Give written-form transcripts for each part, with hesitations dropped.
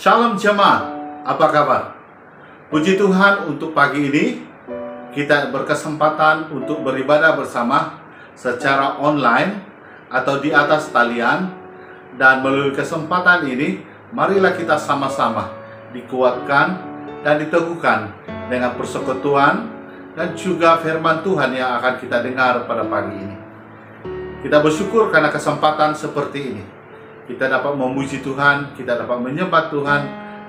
Shalom jemaat, apa kabar? Puji Tuhan untuk pagi ini kita berkesempatan untuk beribadah bersama secara online atau di atas talian. Dan melalui kesempatan ini, marilah kita sama-sama dikuatkan dan diteguhkan dengan persekutuan dan juga firman Tuhan yang akan kita dengar pada pagi ini. Kita bersyukur karena kesempatan seperti ini. Kita dapat memuji Tuhan, kita dapat menyembah Tuhan,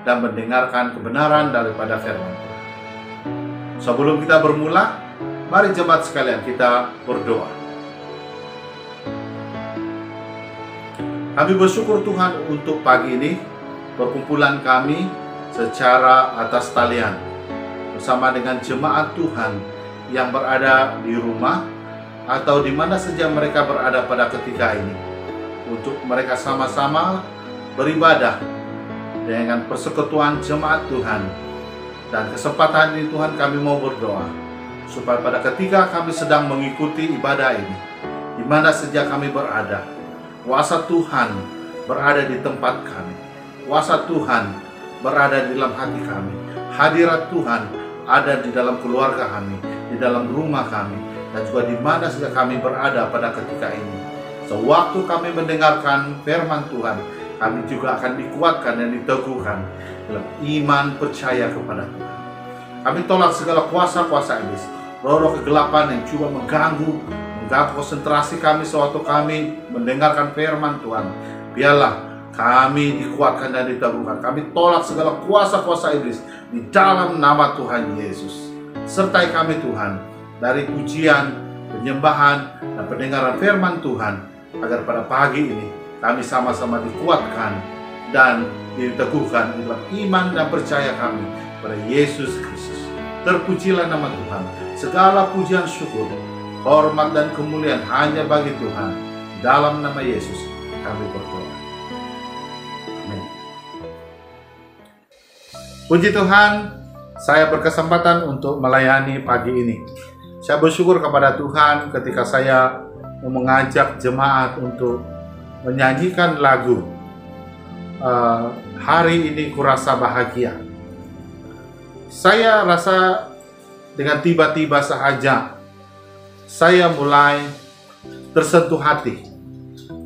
dan mendengarkan kebenaran daripada firman Tuhan. Sebelum kita bermula, mari jemaat sekalian kita berdoa. Kami bersyukur Tuhan untuk pagi ini, perkumpulan kami secara atas talian, bersama dengan jemaat Tuhan yang berada di rumah, atau di mana saja mereka berada pada ketika ini. Untuk mereka sama-sama beribadah dengan persekutuan jemaat Tuhan. Dan kesempatan ini Tuhan kami mau berdoa supaya pada ketika kami sedang mengikuti ibadah ini, di mana saja kami berada, kuasa Tuhan berada di tempat kami, kuasa Tuhan berada di dalam hati kami, hadirat Tuhan ada di dalam keluarga kami, di dalam rumah kami, dan juga di mana saja kami berada pada ketika ini. Sewaktu kami mendengarkan firman Tuhan, kami juga akan dikuatkan dan diteguhkan dalam iman percaya kepada Tuhan. Kami tolak segala kuasa-kuasa iblis, roh-roh kegelapan yang coba mengganggu konsentrasi kami sewaktu kami mendengarkan firman Tuhan. Biarlah kami dikuatkan dan diteguhkan. Kami tolak segala kuasa-kuasa iblis di dalam nama Tuhan Yesus. Sertai kami Tuhan dari pujian, penyembahan, dan pendengaran firman Tuhan, agar pada pagi ini kami sama-sama dikuatkan dan diteguhkan dalam iman dan percaya kami pada Yesus Kristus. Terpujilah nama Tuhan. Segala pujian, syukur, hormat dan kemuliaan hanya bagi Tuhan. Dalam nama Yesus kami berdoa. Amin. Puji Tuhan, saya berkesempatan untuk melayani pagi ini. Saya bersyukur kepada Tuhan ketika saya mengajak jemaat untuk menyanyikan lagu Hari Ini Kurasa Bahagia. Saya rasa dengan tiba-tiba saja saya mulai tersentuh hati.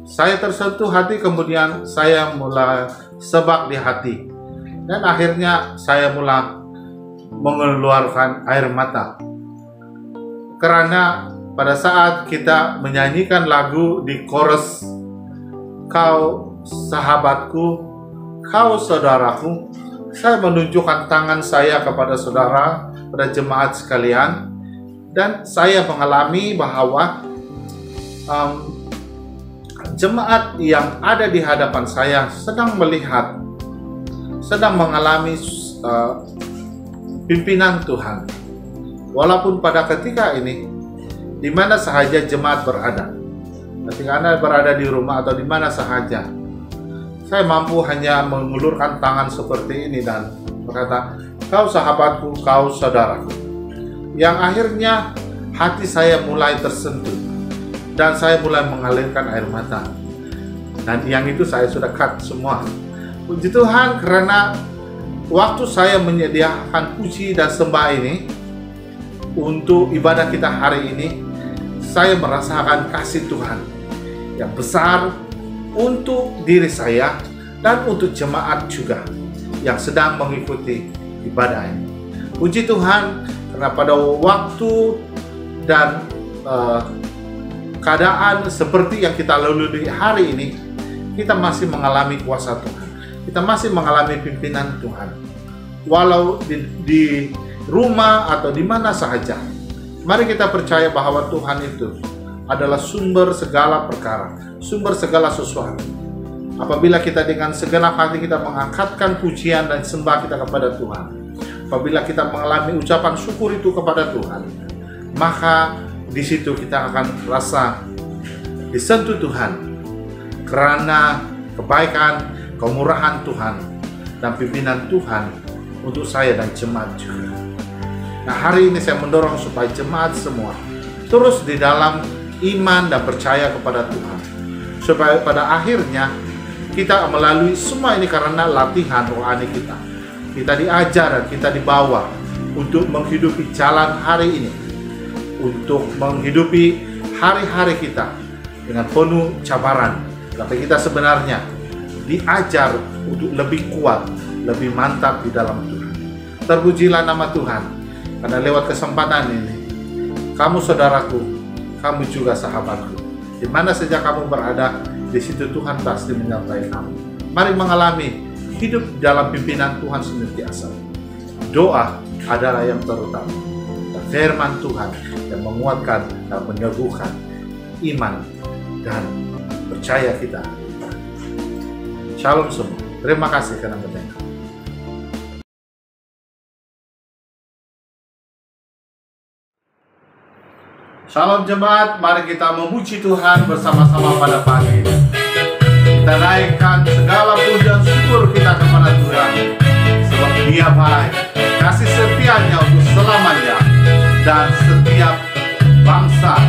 Saya tersentuh hati, kemudian saya mulai sebak di hati, dan akhirnya saya mulai mengeluarkan air mata. Karena pada saat kita menyanyikan lagu di chorus, kau sahabatku, kau saudaraku, saya menunjukkan tangan saya kepada saudara, pada jemaat sekalian, dan saya mengalami bahwa jemaat yang ada di hadapan saya sedang melihat, sedang mengalami pimpinan Tuhan. Walaupun pada ketika ini, di mana sahaja jemaat berada, ketika Anda berada di rumah atau di mana sahaja, saya mampu hanya mengulurkan tangan seperti ini dan berkata, kau sahabatku, kau saudaraku. Yang akhirnya hati saya mulai tersentuh dan saya mulai mengalirkan air mata. Dan yang itu saya sudah cut semua. Puji Tuhan, karena waktu saya menyediakan puji dan sembah ini untuk ibadah kita hari ini, saya merasakan kasih Tuhan yang besar untuk diri saya dan untuk jemaat juga yang sedang mengikuti ibadah ini. Puji Tuhan, karena pada waktu dan keadaan seperti yang kita lalui hari ini, kita masih mengalami kuasa Tuhan. Kita masih mengalami pimpinan Tuhan. Walau di rumah atau di mana sahaja, mari kita percaya bahwa Tuhan itu adalah sumber segala perkara, sumber segala sesuatu. Apabila kita dengan segenap hati kita mengangkatkan pujian dan sembah kita kepada Tuhan, apabila kita mengalami ucapan syukur itu kepada Tuhan, maka di situ kita akan rasa disentuh Tuhan karena kebaikan, kemurahan Tuhan, dan pimpinan Tuhan untuk saya dan jemaat juga. Nah, hari ini saya mendorong supaya jemaat semua terus di dalam iman dan percaya kepada Tuhan, supaya pada akhirnya Kita melalui semua ini karena latihan rohani kita. Kita diajar dan kita dibawa untuk menghidupi jalan hari ini, untuk menghidupi hari-hari kita dengan penuh cabaran. Tapi kita sebenarnya diajar untuk lebih kuat, lebih mantap di dalam Tuhan. Terpujilah nama Tuhan, karena lewat kesempatan ini, kamu saudaraku, kamu juga sahabatku. Di mana saja kamu berada, di situ Tuhan pasti menyertai kamu. Mari mengalami hidup dalam pimpinan Tuhan senantiasa. Doa adalah yang terutama. Dan firman Tuhan yang menguatkan dan meneguhkan iman dan percaya kita. Shalom semua. Terima kasih karena mendengar. Shalom jemaat, mari kita memuji Tuhan bersama-sama pada pagi ini. Kita naikkan segala pujian syukur kita kepada Tuhan, sebab Dia baik, kasih setianya untuk selamanya, dan setiap bangsa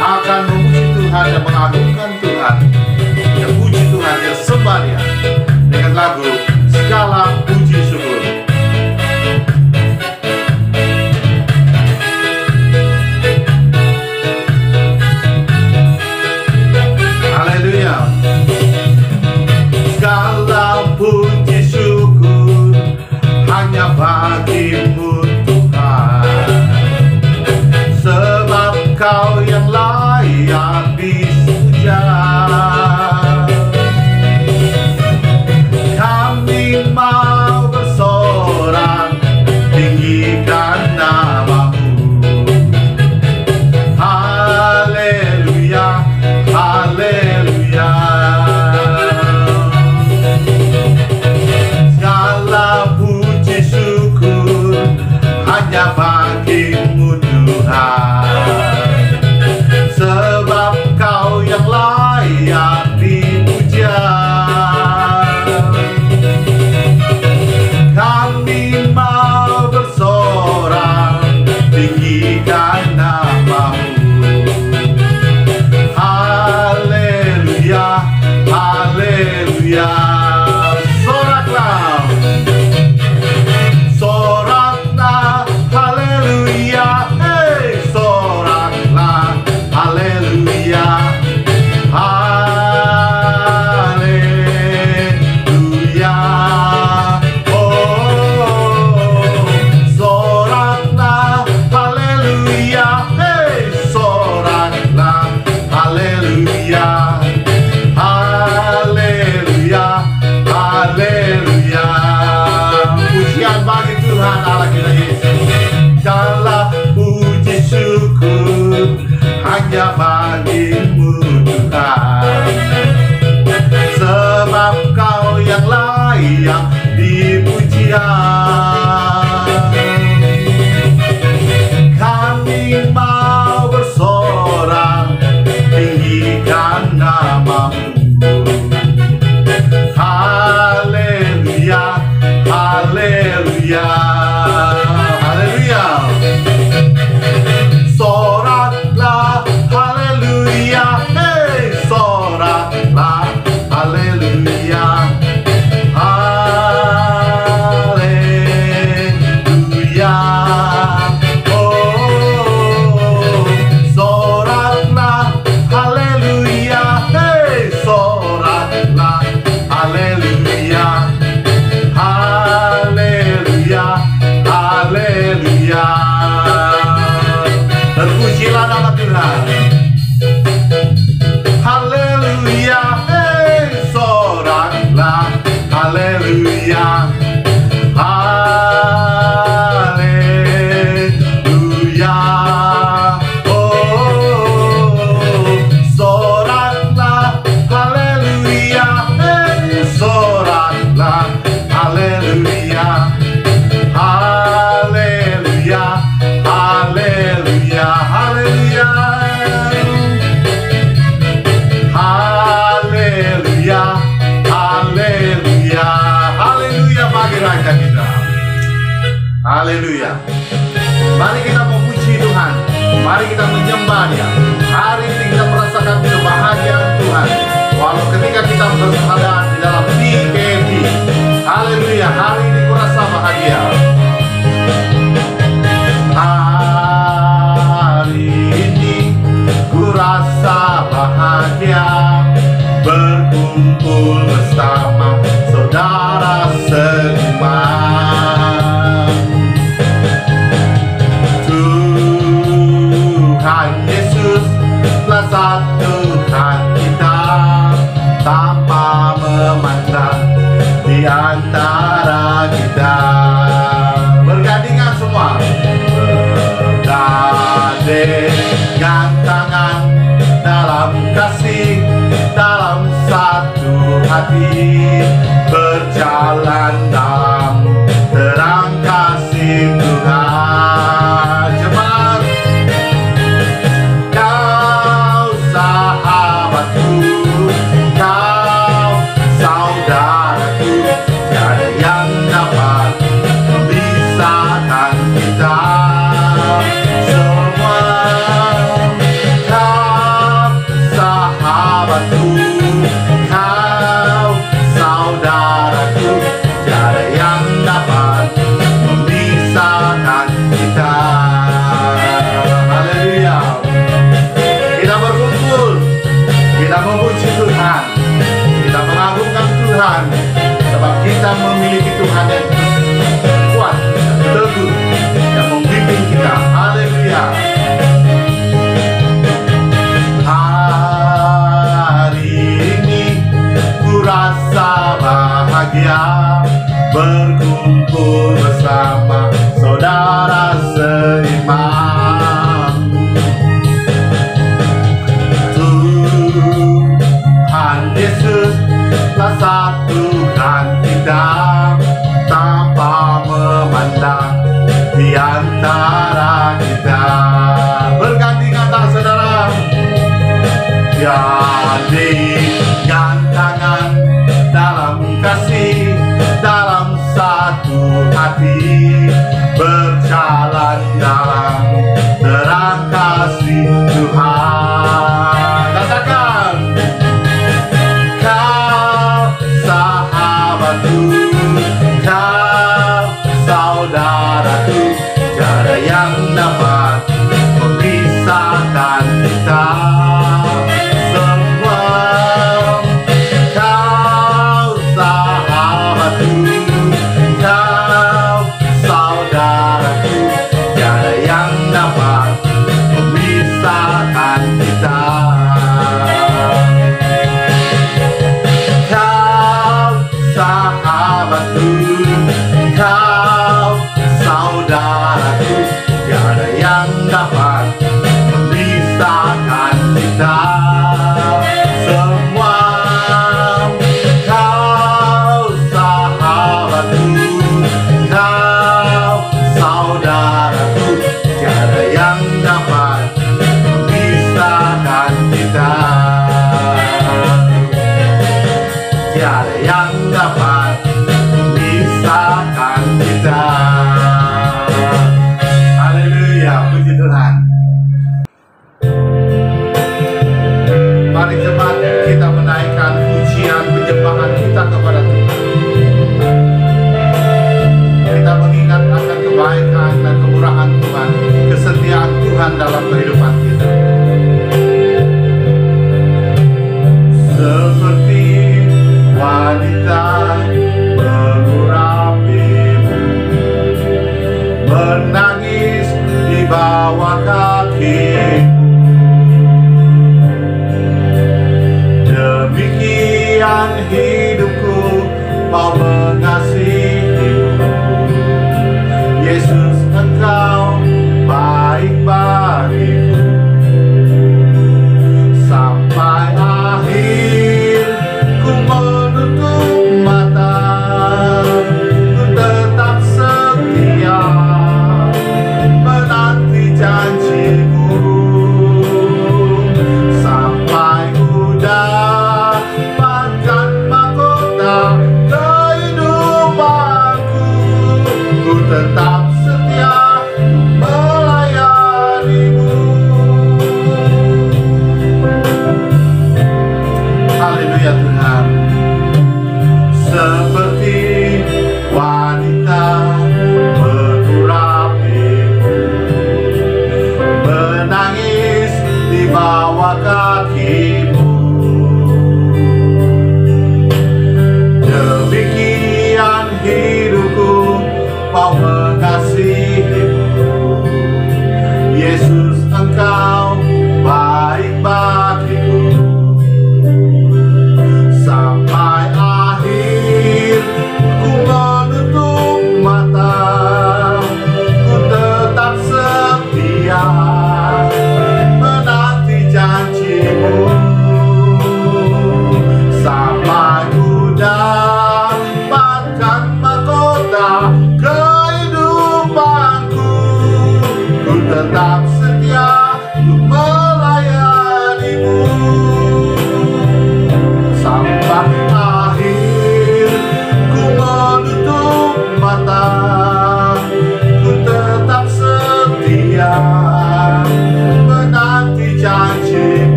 akan memuji Tuhan dan mengagungkan Tuhan. Kita puji Tuhan, kita sembah Dia dengan lagu segala puji syukur. Segala puji syukur hanya bagimu Tuhan, sebab Kau yang layak dipuja. Kami mau bersorak tinggikan nama-Mu. Haleluya, haleluya. Hanya bagimu Tuhan, sebab Kau yang layak dipuja. Kami mau bersorak tinggikan nama-Mu. Haleluya, haleluya. Hanya bagimu Tuhan, sebab Kau yang layak dipuja. Kami mau bersorak tinggikan nama-Mu. Haleluya, haleluya, haleluya. Soraklah, haleluya, hey, soraklah, haleluya, haleluya. Oh, soraklah, haleluya, hey, soraklah, haleluya, haleluya, haleluya. Terpujilah nama Tuhan. Haleluya, hey, soraklah, haleluya, haleluya. Oh, soraklah, haleluya, hey, soraklah, haleluya, haleluya, haleluya, haleluya, haleluya, haleluya, haleluya bagi Raja kita. Haleluya. Mari kita memuji Tuhan, mari kita menyembah Dia. Hari ini kita merasakan kebahagiaan Tuhan, walau ketika kita berhadapan hari ini kurasa bahagia. Hari ini kurasa bahagia, berkumpul bersama saudara seiman. Tuhan Yesus telah satukan kita tanpa memandang di antara kita. Bergandingan semua, bergandengan tangan dalam kasih, dalam satu hati, berjalan dalam terang kasih Tuhan. Cepat, kau sahabatku, kau saudaraku, tiada yang dapat memisahkan kita semua. Kau sahabatku, kau saudaraku, tiada yang dapat memisahkan kita. Haleluya. Kita berkumpul, kita memuji Tuhan, kita mengagungkan Tuhan, sebab kita memiliki Tuhan yang kuat, teguh, yang membimbing kita. Haleluya. Hari ini kurasa bahagia, berkumpul bersama saudara seiman. Tuhan Yesus telah satukan kita tanpa memandang di antara kita. Bergandengan tangan saudara, gandengan tangan dalam kasih, dalam satu hati, berjalan dalam terang kasih Tuhan. Katakan, kau sahabatku, kau saudaraku, tiada yang dapat memisahkan kita semua. Kau sahabatku, kau saudaraku, tiada yang dapat memisahkan kita. Kau sahabatku, kau saudaraku, tiada yang dapat memisahkan kita semua. Kau sahabatku, kau saudaraku, tiada yang dapat memisahkan kita. Tiada yang dapat memisahkan kita. Haleluya, puji Tuhan. Mari jemaat kita menaikkan pujian penyembahan kita kepada Tuhan. Kita mengingat akan kebaikan dan kemurahan Tuhan, kesetiaan Tuhan dalam kehidupan kita. Seperti wanita mengurapimu, menangis di bawah kakimu, demikian hidupku mau mengasihimu. Yesus, Engkau baik bagiku sampai akhir. Ku menutup mata, ku tetap setia menanti janjimu sampai ku dapatkan mahkota kehidupanku. Ku tetap setia melayanimu. Haleluya Tuhan. Seperti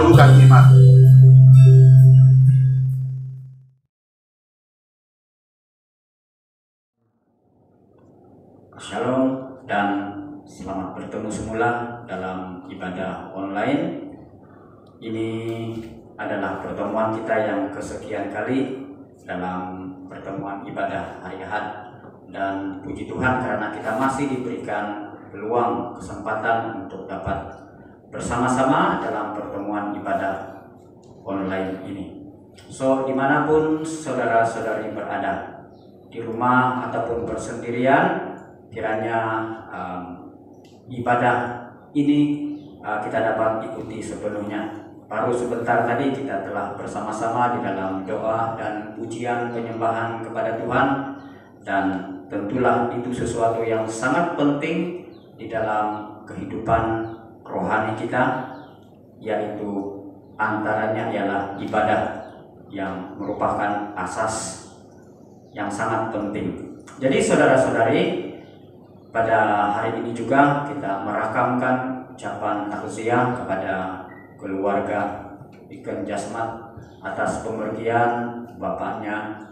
meneguhkan iman. Shalom dan selamat bertemu semula dalam ibadah online. Ini adalah pertemuan kita yang kesekian kali dalam pertemuan ibadah hari Ahad, dan puji Tuhan karena kita masih diberikan peluang kesempatan untuk dapat bersama-sama dalam pertemuan ibadah online ini. So, dimanapun saudara-saudari berada, di rumah ataupun bersendirian, kiranya ibadah ini kita dapat ikuti sepenuhnya. Baru sebentar tadi kita telah bersama-sama di dalam doa dan pujian penyembahan kepada Tuhan, dan tentulah itu sesuatu yang sangat penting di dalam kehidupan rohani kita, yaitu antaranya ialah ibadah yang merupakan asas yang sangat penting. Jadi saudara-saudari, pada hari ini juga kita merakamkan ucapan takziah kepada keluarga Deacon Jasmat atas pemergian bapaknya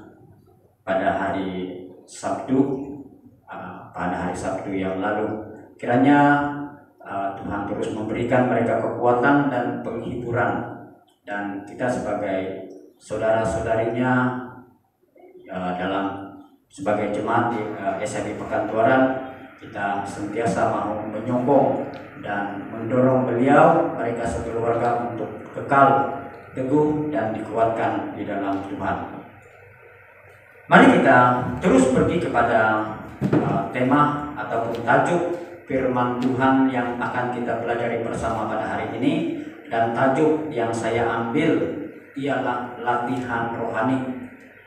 pada hari Sabtu, yang lalu. Kiranya Tuhan terus memberikan mereka kekuatan dan penghiburan, dan kita sebagai saudara-saudarinya sebagai jemaat di SIB Pekanbaru, kita sentiasa mau menyokong dan mendorong mereka sekeluarga untuk kekal teguh dan dikuatkan di dalam Tuhan. Mari kita terus pergi kepada tema ataupun tajuk firman Tuhan yang akan kita pelajari bersama pada hari ini, dan tajuk yang saya ambil ialah latihan rohani.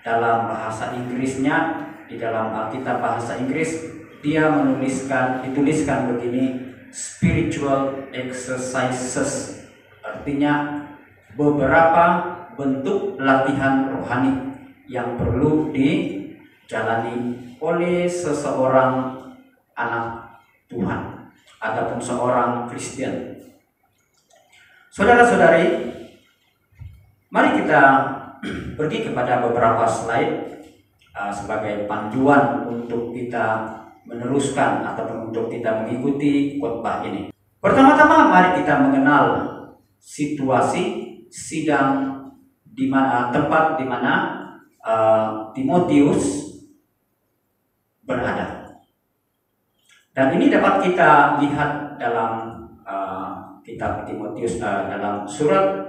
Dalam bahasa Inggrisnya, di dalam Alkitab bahasa Inggris, dituliskan begini, spiritual exercises, artinya beberapa bentuk latihan rohani yang perlu dijalani oleh seseorang anak Tuhan ataupun seorang Kristen. Saudara-saudari, mari kita pergi kepada beberapa slide sebagai panduan untuk kita meneruskan ataupun untuk kita mengikuti khotbah ini. Pertama-tama mari kita mengenal situasi sidang tempat di mana Timotius berada. Dan ini dapat kita lihat dalam kitab Timotius, dalam surat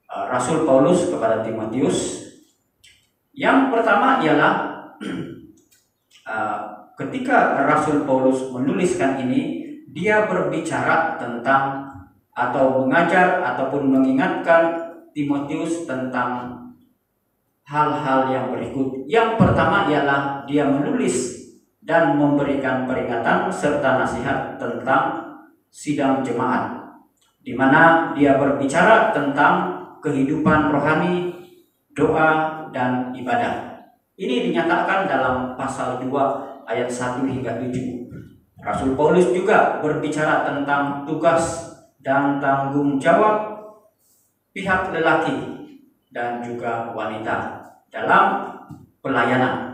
Rasul Paulus kepada Timotius. Yang pertama ialah ketika Rasul Paulus menuliskan ini, dia berbicara tentang atau mengajar ataupun mengingatkan Timotius tentang hal-hal yang berikut. Yang pertama ialah dia menulis dan memberikan peringatan serta nasihat tentang sidang jemaat, di mana dia berbicara tentang kehidupan rohani, doa, dan ibadah. Ini dinyatakan dalam pasal 2 ayat 1 hingga 7. Rasul Paulus juga berbicara tentang tugas dan tanggung jawab pihak lelaki dan juga wanita dalam pelayanan.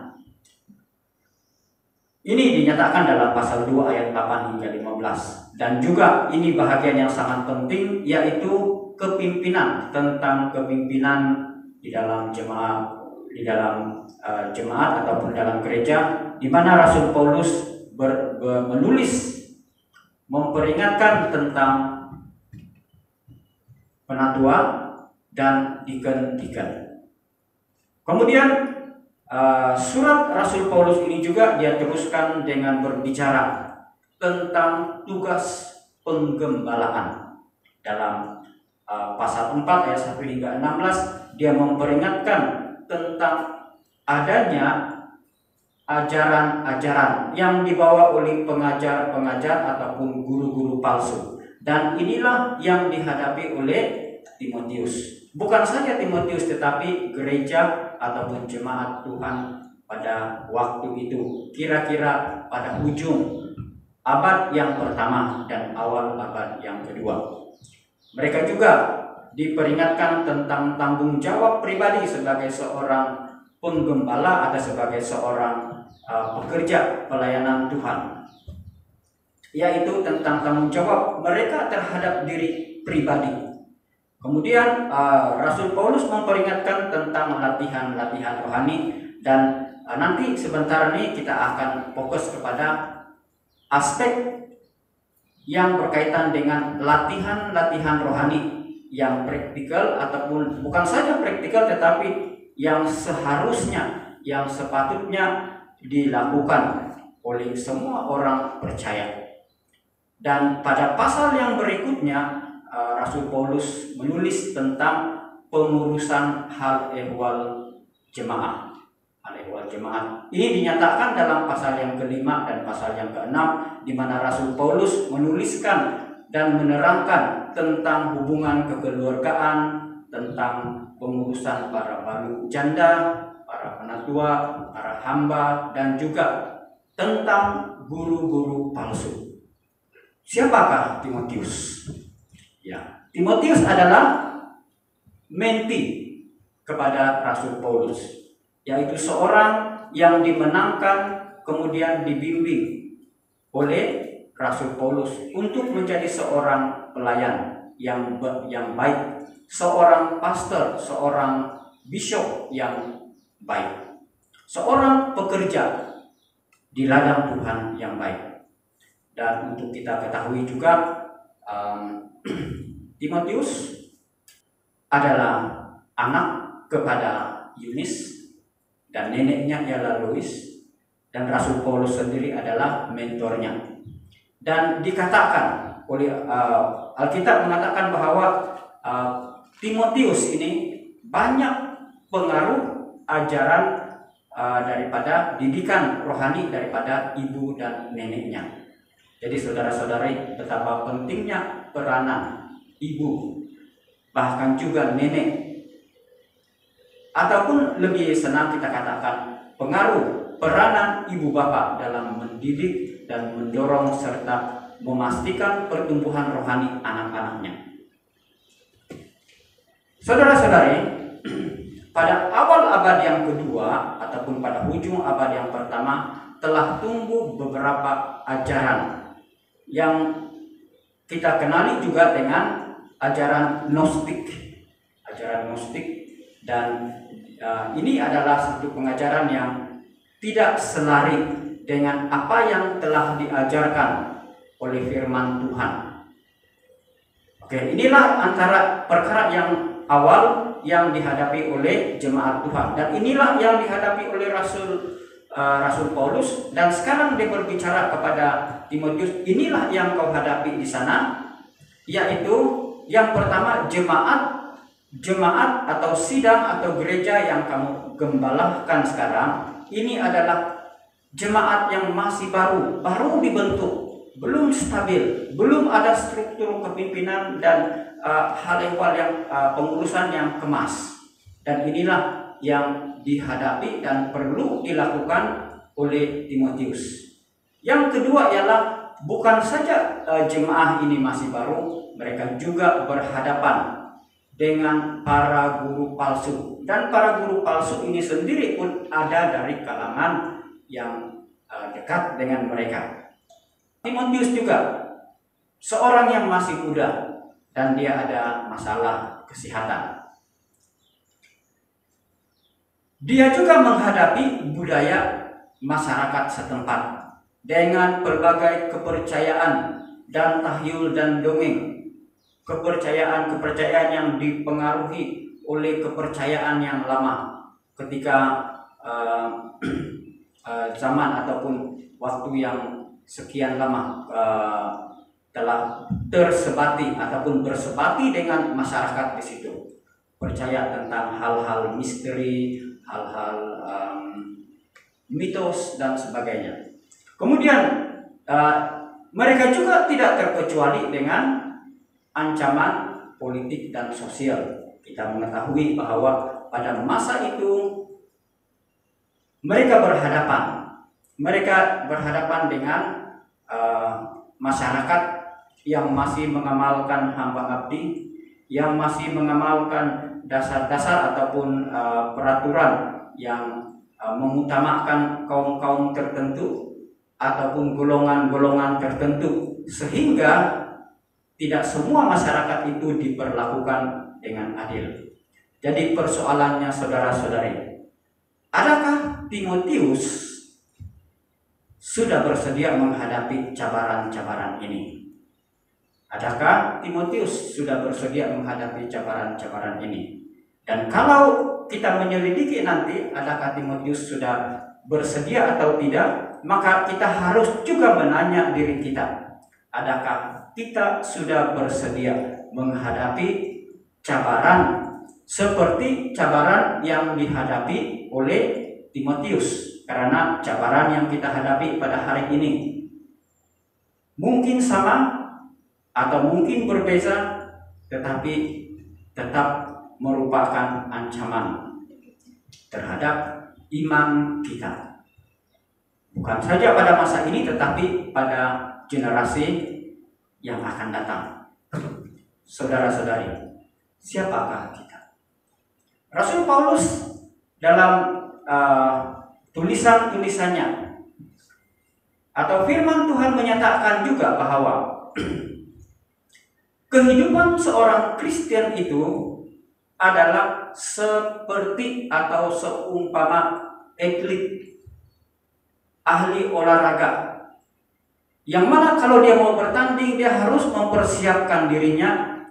Ini dinyatakan dalam pasal 2 ayat 8 hingga 15. Dan juga ini bahagian yang sangat penting, yaitu kepimpinan, tentang kepimpinan di dalam jemaat ataupun dalam gereja, di mana Rasul Paulus menulis memperingatkan tentang penatua dan deacon. Kemudian surat Rasul Paulus ini juga dia teruskan dengan berbicara tentang tugas penggembalaan. Dalam pasal 4 ayat 1 hingga 16, dia memperingatkan tentang adanya ajaran-ajaran yang dibawa oleh pengajar-pengajar ataupun guru-guru palsu. Dan inilah yang dihadapi oleh Timotius. Bukan saja Timotius, tetapi gereja ataupun jemaat Tuhan pada waktu itu, kira-kira pada ujung abad yang pertama dan awal abad yang kedua. Mereka juga diperingatkan tentang tanggung jawab pribadi sebagai seorang penggembala atau sebagai seorang pekerja pelayanan Tuhan, yaitu tentang tanggung jawab mereka terhadap diri pribadi. Kemudian Rasul Paulus memperingatkan tentang latihan-latihan rohani, dan nanti sebentar ini kita akan fokus kepada aspek yang berkaitan dengan latihan-latihan rohani yang praktikal, ataupun bukan saja praktikal tetapi yang seharusnya, yang sepatutnya dilakukan oleh semua orang percaya. Dan pada pasal yang berikutnya Rasul Paulus menulis tentang pengurusan hal ehwal jemaat. Ini dinyatakan dalam pasal yang kelima dan pasal yang keenam, di mana Rasul Paulus menuliskan dan menerangkan tentang hubungan kekeluargaan, tentang pengurusan para balu janda, para penatua, para hamba, dan juga tentang guru-guru palsu. Siapakah Timotius? Ya, Timotius adalah menti kepada Rasul Paulus, yaitu seorang yang dimenangkan kemudian dibimbing oleh Rasul Paulus untuk menjadi seorang pelayan yang baik, seorang pastor, seorang bishop yang baik, seorang pekerja di ladang Tuhan yang baik. Dan untuk kita ketahui juga, Timotius adalah anak kepada Yunis, dan neneknya ialah Lois, dan Rasul Paulus sendiri adalah mentornya. Dan dikatakan oleh Alkitab mengatakan bahwa Timotius ini banyak pengaruh ajaran daripada didikan rohani daripada ibu dan neneknya. Jadi saudara-saudari, betapa pentingnya peranan ibu, bahkan juga nenek, ataupun lebih senang kita katakan pengaruh peranan ibu bapak dalam mendidik dan mendorong serta memastikan pertumbuhan rohani anak-anaknya. Saudara-saudari, pada awal abad yang kedua ataupun pada ujung abad yang pertama telah tumbuh beberapa ajaran yang kita kenali juga dengan ajaran Gnostik. Ajaran Gnostik, dan ini adalah satu pengajaran yang tidak selari dengan apa yang telah diajarkan oleh firman Tuhan. Oke, inilah antara perkara yang awal yang dihadapi oleh jemaat Tuhan, dan inilah yang dihadapi oleh Rasul Paulus. Dan sekarang dia berbicara kepada Timotius, inilah yang kau hadapi di sana, yaitu yang pertama jemaat atau sidang atau gereja yang kamu gembalakan sekarang. Ini adalah jemaat yang masih baru dibentuk, belum stabil, belum ada struktur kepimpinan dan hal ehwal yang pengurusan yang kemas. Dan inilah yang dihadapi dan perlu dilakukan oleh Timotius. Yang kedua ialah bukan saja jemaah ini masih baru, mereka juga berhadapan dengan para guru palsu, dan para guru palsu ini sendiri pun ada dari kalangan yang dekat dengan mereka. Timotius juga seorang yang masih muda dan dia ada masalah kesehatan. Dia juga menghadapi budaya masyarakat setempat dengan berbagai kepercayaan dan tahyul dan dongeng. Kepercayaan yang dipengaruhi oleh kepercayaan yang lama ketika zaman ataupun waktu yang sekian lama telah tersebati ataupun bersebati dengan masyarakat di situ. Percaya tentang hal-hal misteri, hal-hal mitos dan sebagainya. Kemudian mereka juga tidak terkecuali dengan ancaman politik dan sosial. Kita mengetahui bahwa pada masa itu mereka berhadapan dengan masyarakat yang masih mengamalkan hamba abdi, yang masih mengamalkan dasar-dasar ataupun peraturan yang mengutamakan kaum-kaum tertentu ataupun golongan-golongan tertentu, sehingga tidak semua masyarakat itu diperlakukan dengan adil. Jadi persoalannya, saudara-saudari, adakah Timotius sudah bersedia menghadapi cabaran-cabaran ini? Adakah Timotius sudah bersedia menghadapi cabaran-cabaran ini? Dan kalau kita menyelidiki nanti adakah Timotius sudah bersedia atau tidak, maka kita harus juga menanya diri kita, adakah kita sudah bersedia menghadapi cabaran seperti cabaran yang dihadapi oleh Timotius? Karena cabaran yang kita hadapi pada hari ini mungkin sama atau mungkin berbeda, tetapi tetap merupakan ancaman terhadap iman kita. Bukan saja pada masa ini, tetapi pada generasi yang akan datang. Saudara-saudari, siapakah kita? Rasul Paulus dalam tulisan-tulisannya atau firman Tuhan menyatakan juga bahwa kehidupan seorang Kristen itu adalah seperti atau seumpama atlet, ahli olahraga, yang mana kalau dia mau bertanding dia harus mempersiapkan dirinya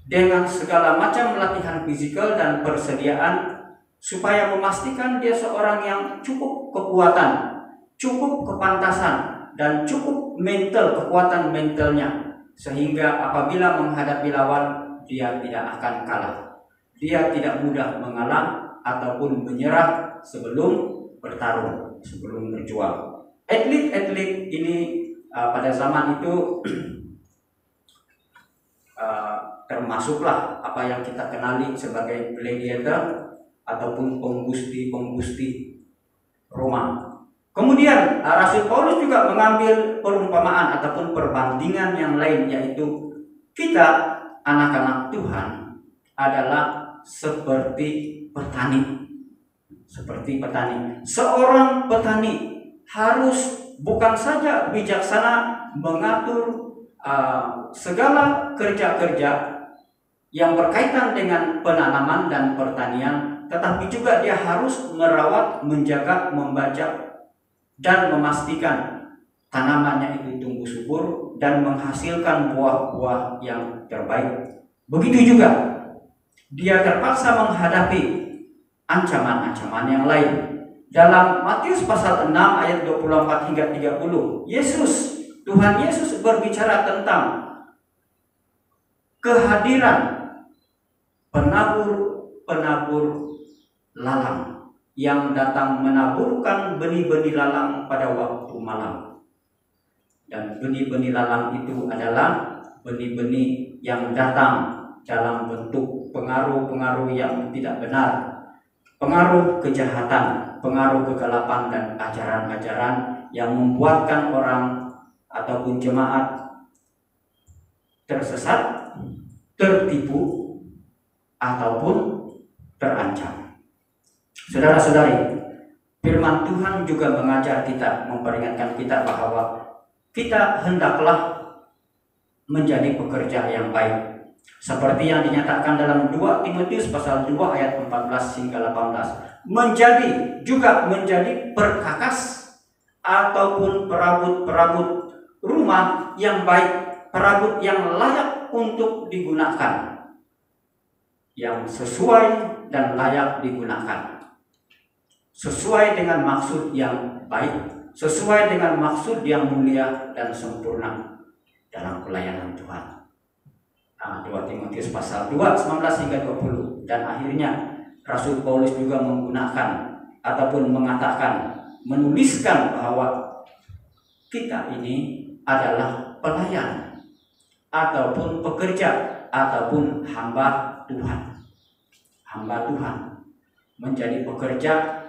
dengan segala macam latihan fisikal dan persediaan supaya memastikan dia seorang yang cukup kekuatan, cukup kepantasan, dan cukup mental, kekuatan mentalnya, sehingga apabila menghadapi lawan dia tidak akan kalah. Dia tidak mudah mengalah ataupun menyerah sebelum bertarung, sebelum berjuang. Atlet-atlet ini pada zaman itu termasuklah apa yang kita kenali sebagai gladiator ataupun penggusti Roma. Kemudian Rasul Paulus juga mengambil perumpamaan ataupun perbandingan yang lain, yaitu kita anak-anak Tuhan adalah seperti petani. Seperti petani. Seorang petani harus bukan saja bijaksana mengatur segala kerja-kerja yang berkaitan dengan penanaman dan pertanian, tetapi juga dia harus merawat, menjaga, membajak, dan memastikan tanamannya itu tumbuh subur dan menghasilkan buah-buah yang terbaik. Begitu juga dia terpaksa menghadapi ancaman-ancaman yang lain. Dalam Matius pasal 6 ayat 24 hingga 30, Tuhan Yesus berbicara tentang kehadiran penabur lalang yang datang menaburkan benih-benih lalang pada waktu malam. Dan benih-benih lalang itu adalah benih-benih yang datang dalam bentuk pengaruh-pengaruh yang tidak benar, pengaruh kejahatan, pengaruh kegelapan, dan ajaran-ajaran yang membuatkan orang ataupun jemaat tersesat, tertipu, ataupun terancam. Saudara-saudari, firman Tuhan juga mengajar kita, memperingatkan kita bahwa kita hendaklah menjadi pekerja yang baik, seperti yang dinyatakan dalam 2 Timotius pasal 2 ayat 14 hingga 18. Menjadi perkakas ataupun perabot-perabot rumah yang baik, perabot yang layak untuk digunakan, yang sesuai dan layak digunakan, sesuai dengan maksud yang baik, sesuai dengan maksud yang mulia dan sempurna dalam pelayanan Tuhan. 2 Timotius pasal 2 19 hingga 20. Dan akhirnya Rasul Paulus juga menggunakan ataupun mengatakan, menuliskan bahwa kita ini adalah pelayan ataupun pekerja ataupun hamba Tuhan. Hamba Tuhan menjadi pekerja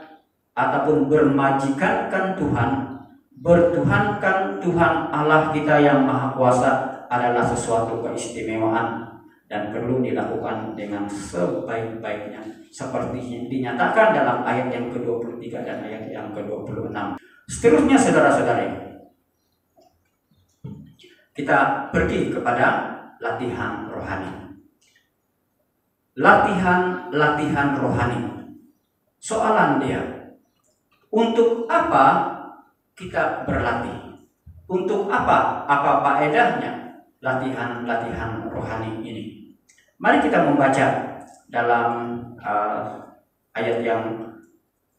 ataupun bermajikankan Tuhan, bertuhankan Tuhan Allah kita yang Maha Kuasa adalah sesuatu keistimewaan. dan perlu dilakukan dengan sebaik-baiknya seperti dinyatakan dalam ayat yang ke-23 dan ayat yang ke-26. Seterusnya saudara-saudari, kita pergi kepada latihan rohani. Latihan rohani. Soalan dia, untuk apa kita berlatih? Untuk apa faedahnya latihan rohani ini? Mari kita membaca dalam ayat yang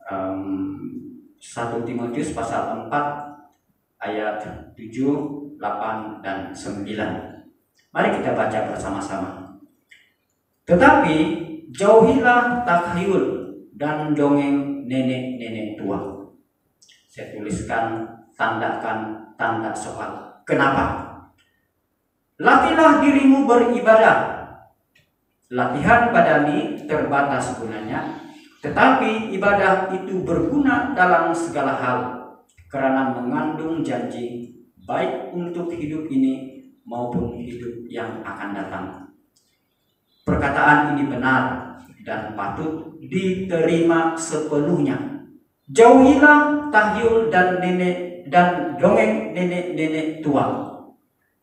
1 Timotius pasal 4 ayat 7, 8, dan 9. Mari kita baca bersama-sama. Tetapi jauhilah takhayul dan dongeng nenek-nenek tua. Saya tuliskan, tandakan tanda soal. Kenapa? Latihlah dirimu beribadah. Latihan badani terbatas gunanya, tetapi ibadah itu berguna dalam segala hal, karena mengandung janji baik untuk hidup ini maupun hidup yang akan datang. Perkataan ini benar dan patut diterima sepenuhnya. Jauhilah tahyul dan dongeng nenek-nenek tua.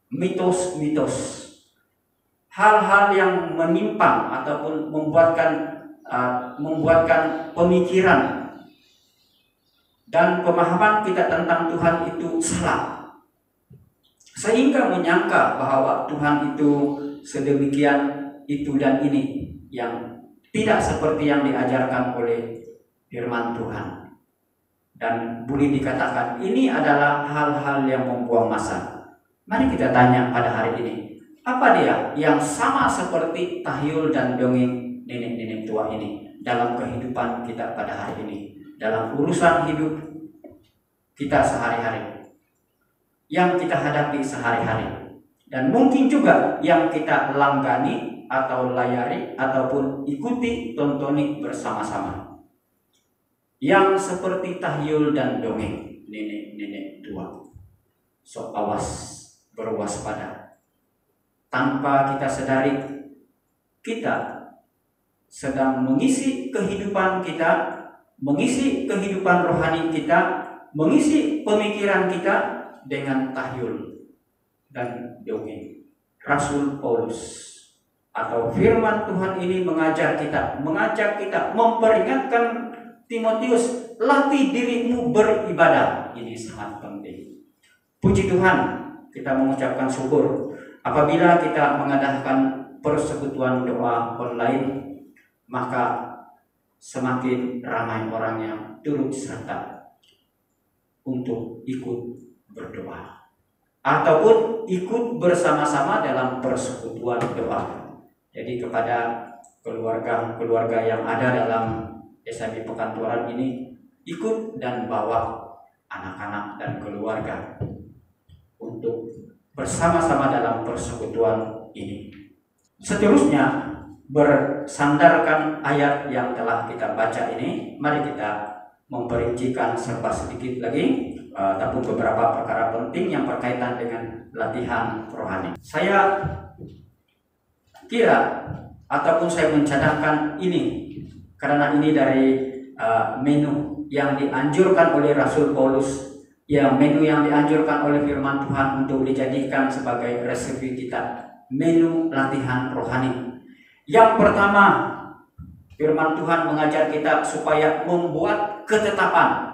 Mitos-mitos, hal-hal yang menyimpang ataupun membuatkan pemikiran dan pemahaman kita tentang Tuhan itu salah, sehingga menyangka bahwa Tuhan itu sedemikian itu dan ini yang tidak seperti yang diajarkan oleh firman Tuhan. Dan boleh dikatakan ini adalah hal-hal yang membuang masa. Mari kita tanya pada hari ini, apa dia yang sama seperti tahyul dan dongeng nenek-nenek tua ini dalam kehidupan kita pada hari ini, dalam urusan hidup kita sehari-hari, yang kita hadapi sehari-hari, dan mungkin juga yang kita langgani atau layari ataupun ikuti, tontoni bersama-sama, yang seperti tahyul dan dongeng nenek-nenek tua. So awas, berwaspada. Tanpa kita sadari, kita sedang mengisi kehidupan kita, mengisi kehidupan rohani kita, mengisi pemikiran kita dengan tahyul dan dongeng. Rasul Paulus atau firman Tuhan ini mengajak kita, memperingatkan Timotius, latih dirimu beribadah. Ini sangat penting. Puji Tuhan, kita mengucapkan syukur apabila kita mengadakan persekutuan doa online, maka semakin ramai orang yang turut serta untuk ikut berdoa ataupun ikut bersama-sama dalam persekutuan doa. Jadi kepada keluarga-keluarga yang ada dalam SIB Pekantuaran ini, ikut dan bawa anak-anak dan keluarga untuk bersama-sama dalam persekutuan ini. Seterusnya, bersandarkan ayat yang telah kita baca ini, mari kita memperincikan serba sedikit lagi tapi beberapa perkara penting yang berkaitan dengan latihan rohani. Saya kira ataupun saya mencadangkan ini karena ini dari menu yang dianjurkan oleh Rasul Paulus, menu yang dianjurkan oleh firman Tuhan untuk dijadikan sebagai resepi kita, menu latihan rohani. Yang pertama, firman Tuhan mengajar kita supaya membuat ketetapan.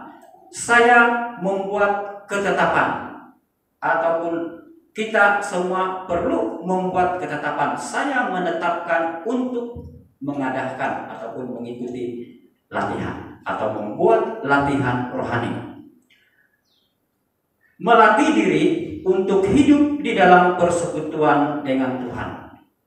Saya membuat ketetapan, ataupun kita semua perlu membuat ketetapan. Saya menetapkan untuk mengadakan ataupun mengikuti latihan atau membuat latihan rohani. Melatih diri untuk hidup di dalam persekutuan dengan Tuhan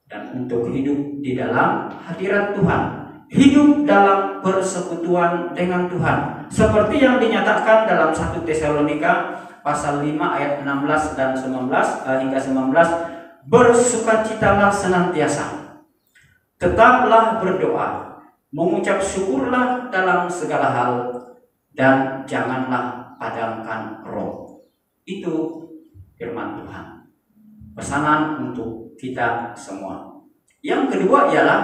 dan untuk hidup di dalam hadirat Tuhan. Hidup dalam persekutuan dengan Tuhan seperti yang dinyatakan dalam 1 Tesalonika pasal 5 ayat 16 dan 19 hingga 19. Bersukacitalah senantiasa, tetaplah berdoa, mengucap syukurlah dalam segala hal, dan janganlah padamkan roh. Itu firman Tuhan, pesanan untuk kita semua. Yang kedua ialah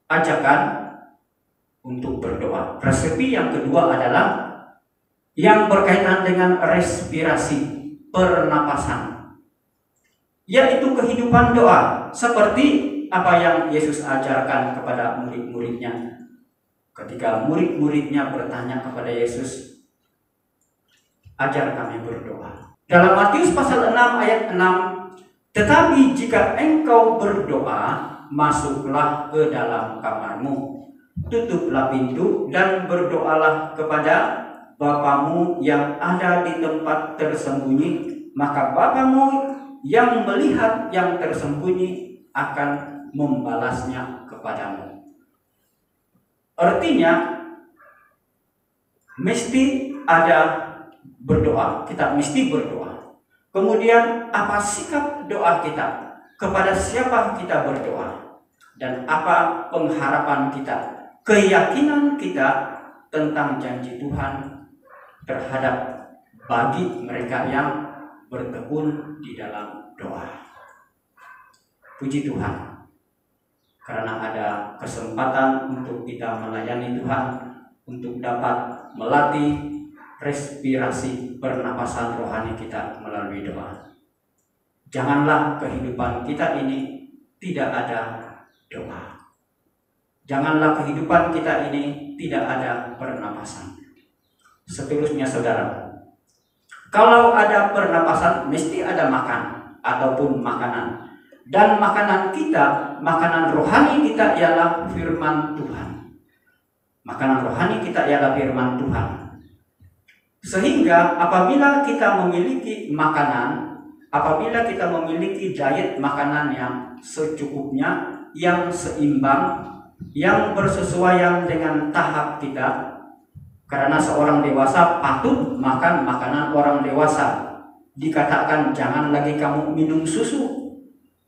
ajakan untuk berdoa. Resepi yang kedua adalah yang berkaitan dengan respirasi, pernapasan, yaitu kehidupan doa, seperti apa yang Yesus ajarkan kepada murid-muridnya. Ketika murid-muridnya bertanya kepada Yesus, ajar kami berdoa. Dalam Matius pasal 6 ayat 6, tetapi jika engkau berdoa, masuklah ke dalam kamarmu, tutuplah pintu dan berdoalah kepada Bapamu yang ada di tempat tersembunyi, maka Bapamu yang melihat yang tersembunyi akan membalasnya kepadamu. Artinya, mesti ada berdoa. Kita mesti berdoa. Kemudian, apa sikap doa kita? Kepada siapa kita berdoa? Dan apa pengharapan kita? Keyakinan kita tentang janji Tuhan terhadap bagi mereka yang bertekun di dalam doa. Puji Tuhan, karena ada kesempatan untuk kita melayani Tuhan, untuk dapat melatih respirasi pernapasan rohani kita melalui doa. Janganlah kehidupan kita ini tidak ada doa. Janganlah kehidupan kita ini tidak ada pernapasan. Seterusnya saudara, kalau ada pernapasan mesti ada makan ataupun makanan. Dan makanan kita, makanan rohani kita ialah firman Tuhan. Makanan rohani kita ialah firman Tuhan. Sehingga apabila kita memiliki makanan, apabila kita memiliki diet makanan yang secukupnya, yang seimbang, yang bersesuaian dengan tahap kita, karena seorang dewasa patut makan makanan orang dewasa. Dikatakan jangan lagi kamu minum susu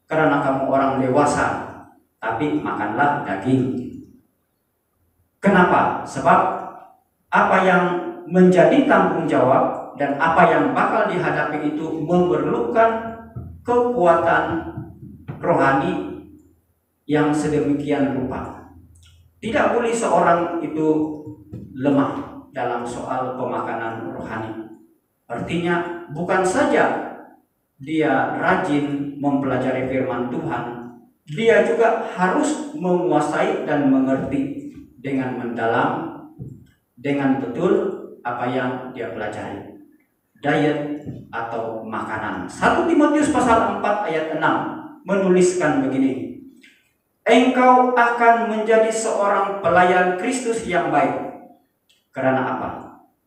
karena kamu orang dewasa, tapi makanlah daging. Kenapa? Sebab apa yang menjadi tanggung jawab dan apa yang bakal dihadapi itu memerlukan kekuatan rohani yang sedemikian rupa. Tidak boleh seorang itu lemah dalam soal pemakanan rohani. Artinya bukan saja dia rajin mempelajari firman Tuhan, dia juga harus menguasai dan mengerti dengan mendalam, dengan betul apa yang dia pelajari. Diet atau makanan. 1 Timotius pasal 4 ayat 6 menuliskan begini, engkau akan menjadi seorang pelayan Kristus yang baik. Karena apa?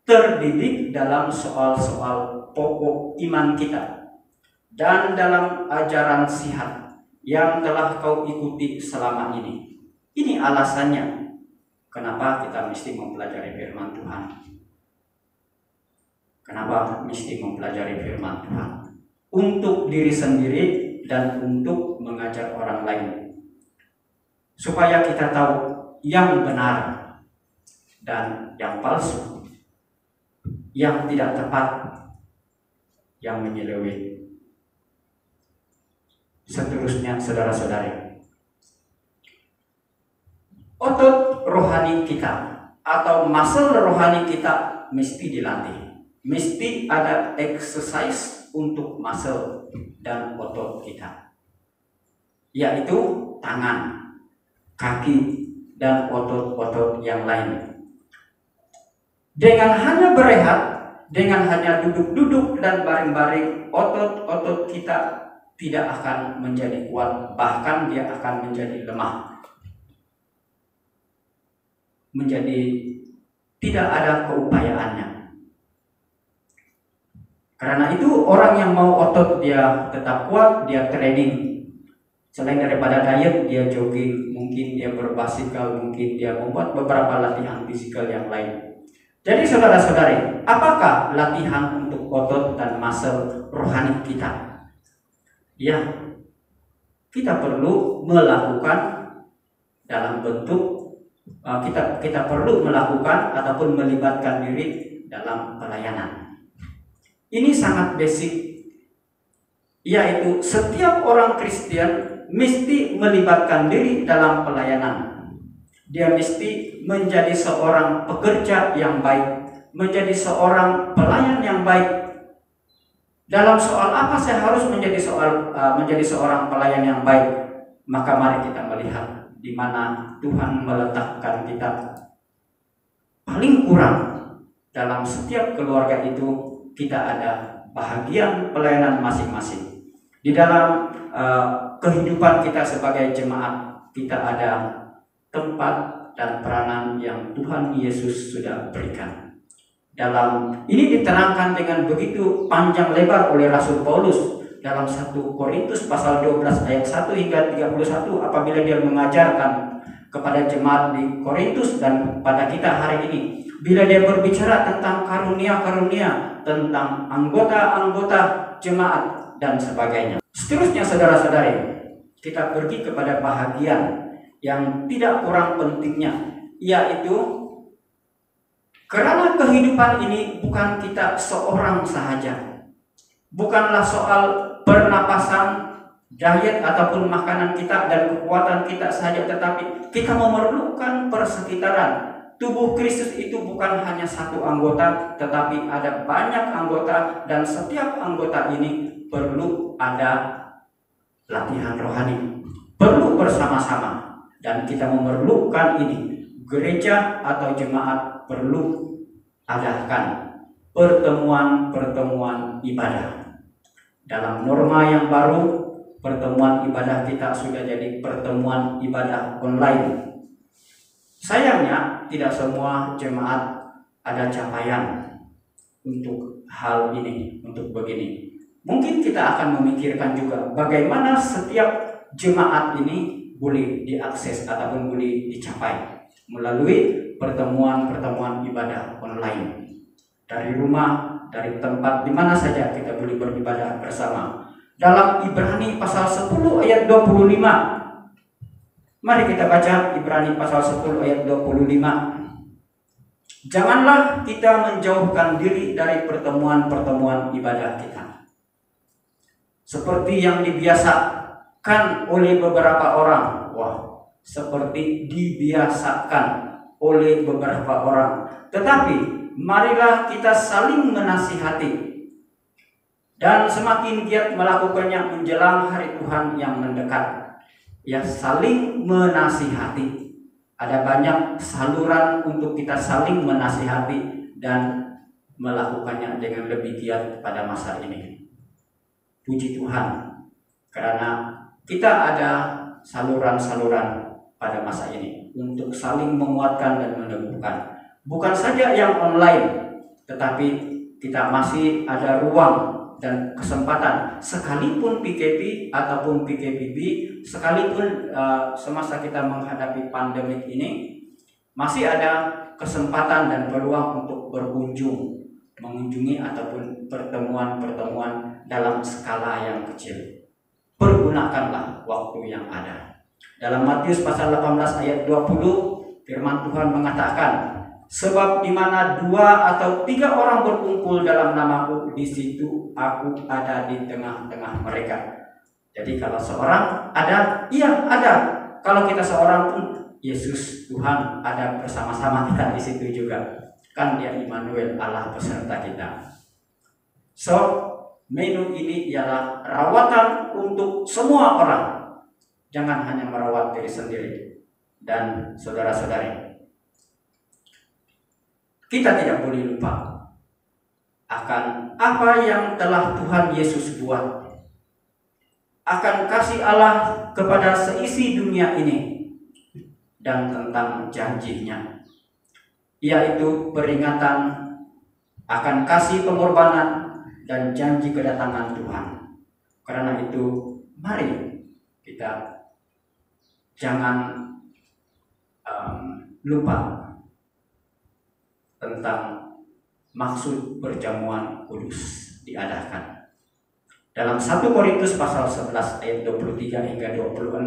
Terdidik dalam soal-soal pokok iman kita dan dalam ajaran sihat yang telah kau ikuti selama ini. Ini alasannya kenapa kita mesti mempelajari firman Tuhan. Kenapa mesti mempelajari firman Tuhan? Untuk diri sendiri dan untuk mengajar orang lain. Supaya kita tahu yang benar dan yang palsu, yang tidak tepat, yang menyeleweng. Seterusnya saudara-saudari, otot rohani kita atau muscle rohani kita mesti dilatih. Mesti ada exercise untuk muscle dan otot kita, yaitu tangan, kaki, dan otot-otot yang lain. Dengan hanya berehat, dengan hanya duduk-duduk dan baring-baring, otot-otot kita tidak akan menjadi kuat, bahkan dia akan menjadi lemah, menjadi tidak ada keupayaannya. Karena itu orang yang mau otot dia tetap kuat, dia training. Selain daripada diet, dia jogging, mungkin dia berbasikal, mungkin dia membuat beberapa latihan fisikal yang lain. Jadi saudara-saudari, apakah latihan untuk otot dan muscle rohani kita? Ya, kita perlu melakukan dalam bentuk kita perlu melakukan ataupun melibatkan diri dalam pelayanan. Ini sangat basic. yaitu setiap orang Kristen mesti melibatkan diri dalam pelayanan. Dia mesti menjadi seorang pekerja yang baik, menjadi seorang pelayan yang baik. Dalam soal apa saya harus menjadi seorang pelayan yang baik? Maka mari kita melihat di mana Tuhan meletakkan kita. Paling kurang dalam setiap keluarga itu kita ada bahagian pelayanan masing-masing. Di dalam kehidupan kita sebagai jemaat, kita ada tempat dan peranan yang Tuhan Yesus sudah berikan. Dalam ini diterangkan dengan begitu panjang lebar oleh Rasul Paulus dalam 1 Korintus pasal 12 ayat 1 hingga 31, apabila dia mengajarkan kepada jemaat di Korintus dan pada kita hari ini, bila dia berbicara tentang karunia-karunia, tentang anggota-anggota jemaat dan sebagainya. Seterusnya saudara-saudari, kita pergi kepada bahagian yang tidak kurang pentingnya, yaitu karena kehidupan ini bukan kita seorang sahaja. Bukanlah soal pernapasan, diet ataupun makanan kita dan kekuatan kita saja, tetapi kita memerlukan persekitaran. Tubuh Kristus itu bukan hanya satu anggota, tetapi ada banyak anggota, dan setiap anggota ini perlu ada latihan rohani, perlu bersama-sama, dan kita memerlukan ini. Gereja atau jemaat perlu adakan pertemuan-pertemuan ibadah. Dalam norma yang baru, pertemuan ibadah kita sudah jadi pertemuan ibadah online. Sayangnya tidak semua jemaat ada capaian untuk hal ini, untuk begini. Mungkin kita akan memikirkan juga bagaimana setiap jemaat ini boleh diakses ataupun boleh dicapai melalui pertemuan-pertemuan ibadah online. Dari rumah, dari tempat di mana saja kita boleh beribadah bersama. Dalam Ibrani pasal 10 ayat 25. Mari kita baca Ibrani pasal 10 ayat 25. Janganlah kita menjauhkan diri dari pertemuan-pertemuan ibadah kita, seperti yang dibiasakan oleh beberapa orang. Wah, seperti dibiasakan oleh beberapa orang. Tetapi marilah kita saling menasihati, dan semakin giat melakukannya menjelang hari Tuhan yang mendekat. Ya, saling menasihati. Ada banyak saluran untuk kita saling menasihati dan melakukannya dengan lebih giat pada masa ini. Puji Tuhan, karena kita ada saluran-saluran pada masa ini untuk saling menguatkan dan meneguhkan. Bukan saja yang online, tetapi kita masih ada ruang dan kesempatan, sekalipun PKP ataupun PKPB, sekalipun semasa kita menghadapi pandemik ini, masih ada kesempatan dan peluang untuk berkunjung, mengunjungi ataupun pertemuan-pertemuan dalam skala yang kecil. Pergunakanlah waktu yang ada. Dalam Matius pasal 18 ayat 20, firman Tuhan mengatakan, sebab di mana 2 atau 3 orang berkumpul dalam namaku, di situ aku ada di tengah-tengah mereka. Jadi kalau seorang ada, iya ada. Kalau kita seorang pun, Yesus Tuhan ada bersama-sama kita di situ juga. Kan dia Immanuel, Allah beserta kita. So, menu ini ialah rawatan untuk semua orang. Jangan hanya merawat diri sendiri dan saudara-saudari. Kita tidak boleh lupa akan apa yang telah Tuhan Yesus buat, akan kasih Allah kepada seisi dunia ini, dan tentang janjinya, yaitu peringatan akan kasih pengorbanan dan janji kedatangan Tuhan. Karena itu, mari kita jangan lupa tentang maksud perjamuan kudus diadakan. Dalam 1 Korintus pasal 11 ayat 23 hingga 26,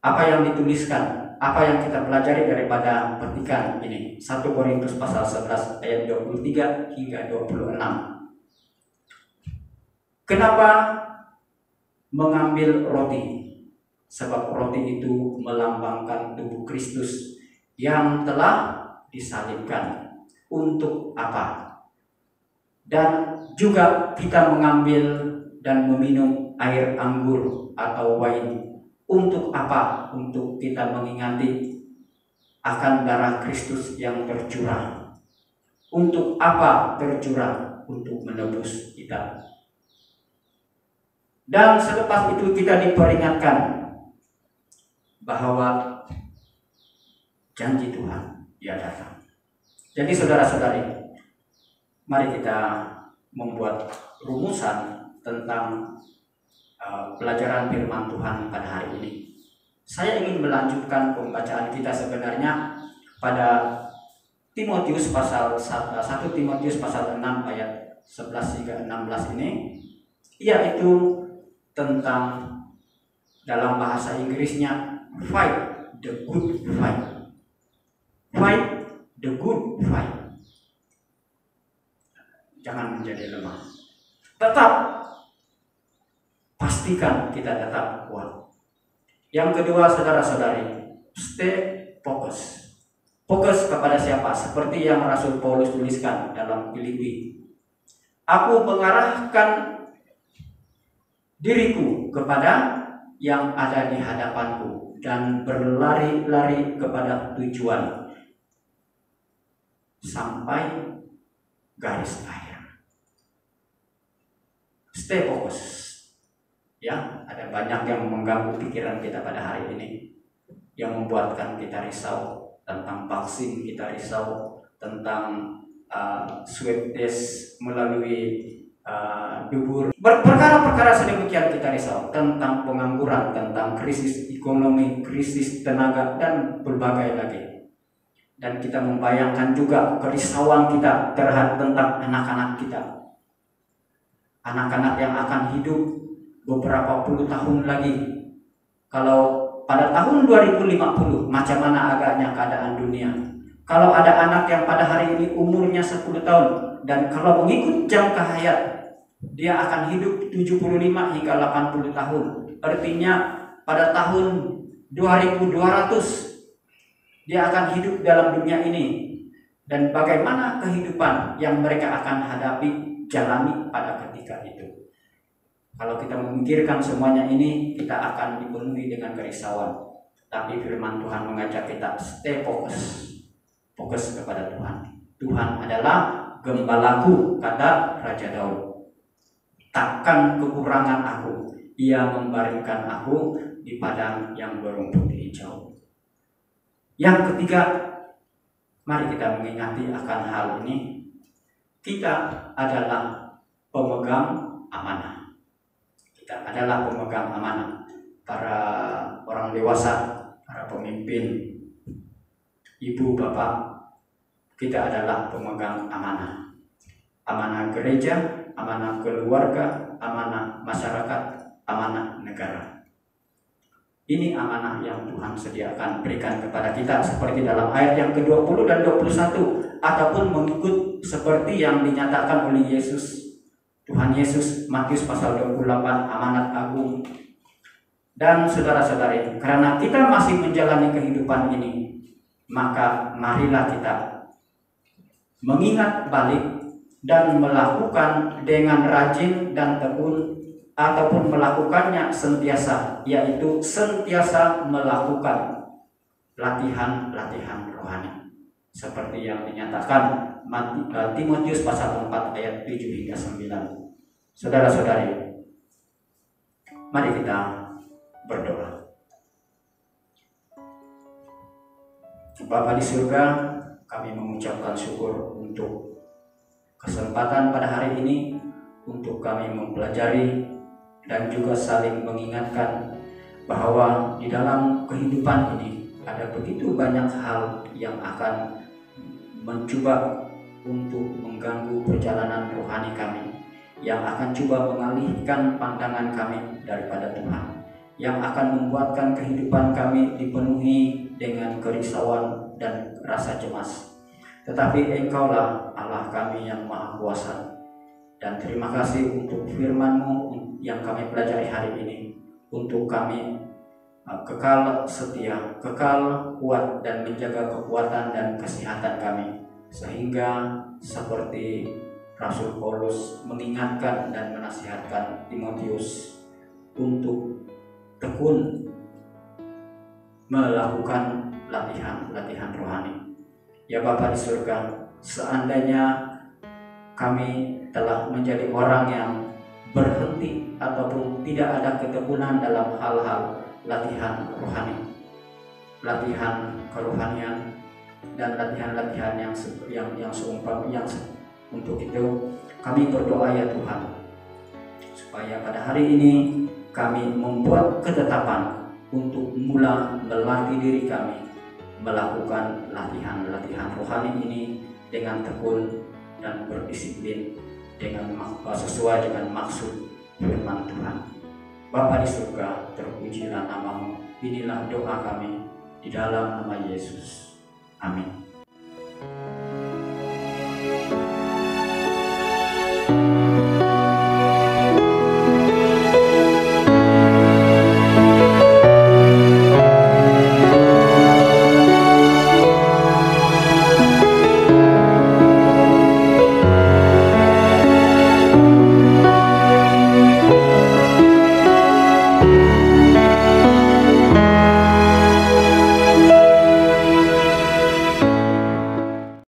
apa yang dituliskan, apa yang kita pelajari daripada petikan ini? 1 Korintus pasal 11 ayat 23 hingga 26. Kenapa mengambil roti? Sebab roti itu melambangkan tubuh Kristus yang telah disalibkan. Untuk apa? Dan juga kita mengambil dan meminum air anggur atau wine. Untuk apa? Untuk kita mengingati akan darah Kristus yang tercurah. Untuk apa tercurah? Untuk menebus kita. Dan selepas itu kita diperingatkan bahwa janji Tuhan dia datang. Jadi saudara-saudari, mari kita membuat rumusan tentang pelajaran firman Tuhan pada hari ini. Saya ingin melanjutkan pembacaan kita sebenarnya pada Timotius pasal 1 Timotius pasal 6 ayat 11 hingga 16 ini, yaitu tentang dalam bahasa Inggrisnya fight the good fight. Fight the good fight. Jangan menjadi lemah. Tetap pastikan kita tetap kuat. Yang kedua, saudara-saudari, stay fokus. Fokus kepada siapa? Seperti yang Rasul Paulus tuliskan dalam Filipi. Aku mengarahkan diriku kepada yang ada di hadapanku dan berlari-lari kepada tujuan sampai garis akhir. Stay fokus. Ya, ada banyak yang mengganggu pikiran kita pada hari ini, yang membuatkan kita risau tentang vaksin, kita risau tentang swab test melalui dubur. Perkara-perkara sedemikian kita risau tentang pengangguran, tentang krisis ekonomi, krisis tenaga, dan berbagai lagi. Dan kita membayangkan juga kerisauan kita terhadap tentang anak-anak kita. Anak-anak yang akan hidup beberapa puluh tahun lagi. Kalau pada tahun 2050, macam mana agaknya keadaan dunia? Kalau ada anak yang pada hari ini umurnya 10 tahun, dan kalau mengikut jangka hayat, dia akan hidup 75 hingga 80 tahun. Artinya pada tahun 2200 dia akan hidup dalam dunia ini. Dan bagaimana kehidupan yang mereka akan hadapi, jalani pada ketika itu. Kalau kita memikirkan semuanya ini, kita akan dipenuhi dengan kerisauan. Tapi firman Tuhan mengajak kita stay fokus. Fokus kepada Tuhan. Tuhan adalah gembalaku, kata Raja Daud. Takkan kekurangan aku. Ia membaringkan aku di padang yang berumput hijau. Yang ketiga, mari kita mengingati akan hal ini. Kita adalah pemegang amanah. Kita adalah pemegang amanah. Para orang dewasa, para pemimpin, ibu, bapak, kita adalah pemegang amanah. Amanah gereja, amanah keluarga, amanah masyarakat, amanah negara. Ini amanah yang Tuhan sediakan berikan kepada kita seperti dalam ayat yang ke-20 dan 21, ataupun mengikut seperti yang dinyatakan oleh Yesus, Tuhan Yesus, Matius pasal 28, amanat agung. Dan saudara-saudari, karena kita masih menjalani kehidupan ini, maka marilah kita mengingat balik dan melakukan dengan rajin dan tekun, ataupun melakukannya sentiasa, yaitu sentiasa melakukan latihan-latihan rohani seperti yang dinyatakan Timotius pasal 4 ayat 7 hingga 9. Saudara-saudari, mari kita berdoa. Bapa di surga, kami mengucapkan syukur untuk kesempatan pada hari ini, untuk kami mempelajari dan juga saling mengingatkan bahwa di dalam kehidupan ini ada begitu banyak hal yang akan mencoba untuk mengganggu perjalanan rohani kami, yang akan coba mengalihkan pandangan kami daripada Tuhan, yang akan membuatkan kehidupan kami dipenuhi dengan kerisauan dan rasa cemas. Tetapi Engkaulah Allah kami yang Maha Kuasa, Dan terima kasih untuk firman-Mu yang kami pelajari hari ini, untuk kami kekal setia, kekal kuat dan menjaga kekuatan dan kesehatan kami, sehingga seperti Rasul Paulus mengingatkan dan menasihatkan Timotius untuk tekun melakukan latihan rohani. Ya Bapa di surga, seandainya kami telah menjadi orang yang berhenti ataupun tidak ada ketekunan dalam hal-hal latihan rohani, latihan kerohanian, dan latihan-latihan yang seumpama, yang untuk itu kami berdoa ya Tuhan, supaya pada hari ini kami membuat ketetapan untuk mula melatih diri kami melakukan latihan rohani ini dengan tekun dan berdisiplin sesuai dengan maksud firman Tuhan. Bapa di surga, terpujilah nama-Mu. Inilah doa kami di dalam nama Yesus. Amin.